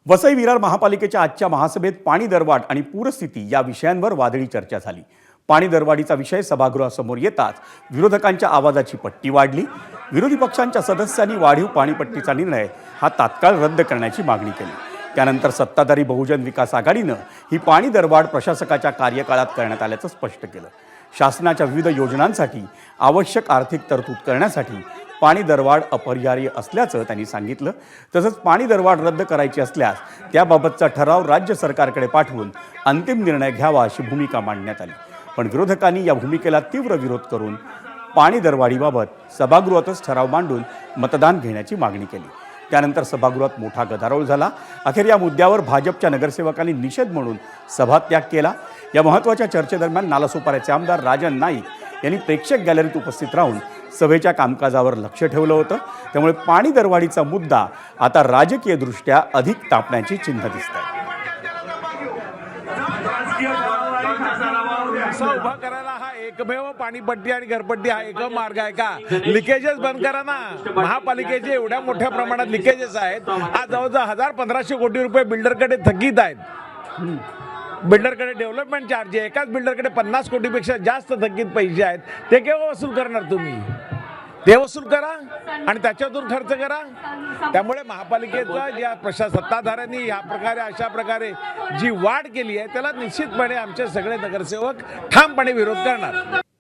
वसई विरार महापालिकेच्या आजच्या महासभेत पाणी दरवाढ आणि पूरस्थिती या विषयांवर वादळी चर्चा झाली। पाणी दरवाढीचा विषय सभागृहासमोर येताच विरोधकांच्या आवाजाची पट्टी वाढली। विरोधी पक्षांच्या सदस्यांनी वाढीव पाणीपट्टीचा निर्णय हा तात्काळ रद्द करण्याची मागणी केली। त्यानंतर सत्ताधारी बहुजन विकास आघाडीनं ही पाणी दरवाढ प्रशासकाच्या कार्यकाळात करण्यात आल्याचं स्पष्ट केलं। शासनाच्या विविध योजनांसाठी आवश्यक आर्थिक तरतूद करण्यासाठी पाणी दरवाढ अपरिहार्य असल्याचं त्यांनी सांगितलं। तसंच पाणी दरवाढ रद्द करायची असल्यास त्याबाबतचा ठराव राज्य सरकारकडे पाठवून अंतिम निर्णय घ्यावा अशी भूमिका मांडण्यात आली। पण विरोधकांनी या भूमिकेला तीव्र विरोध करून पाणी दरवाढीबाबत सभागृहातच ठराव मांडून मतदान घेण्याची मागणी केली। त्यानंतर सभागृहात मोठा गदारोळ झाला। अखेर या मुद्द्यावर भाजपच्या नगरसेवकांनी निषेध म्हणून सभात्याग केला। या महत्त्वाच्या चर्चेदरम्यान नालासोपाऱ्याचे आमदार राजन नाईक यांनी प्रेक्षक गॅलरीत उपस्थित राहून सभेच्या कामकाजावर लक्ष ठेवलं होतं। त्यामुळे पाणी दरवाढीचा मुद्दा आता राजकीयदृष्ट्या अधिक तापण्याची चिन्ह दिसतात। उभा करायला हा एकमेव पाणीपट्टी आणि घरपट्टी हा एक मार्ग आहे का? लिकेजेस बंद करा ना। महापालिकेचे एवढ्या मोठ्या प्रमाणात लिकेजेस आहेत। आज जवळजवळ 1500 कोटी रुपये बिल्डरकडे थकीत आहेत। बिल्डरकडे डेव्हलपमेंट चार्ज आहे। एकाच बिल्डरकडे 50 कोटीपेक्षा जास्त थकीत पैसे आहेत। ते केव्हा वसूल करणार तुम्ही? ते वसूल करा आणि त्याच्यातून खर्च करा। त्यामुळे महापालिकेचा ज्या सत्ताधाऱ्यांनी या प्रकारे अशा प्रकारे जी वाढ केली आहे त्याला निश्चितपणे आमचे सगळे नगरसेवक ठामपणे विरोध करणार।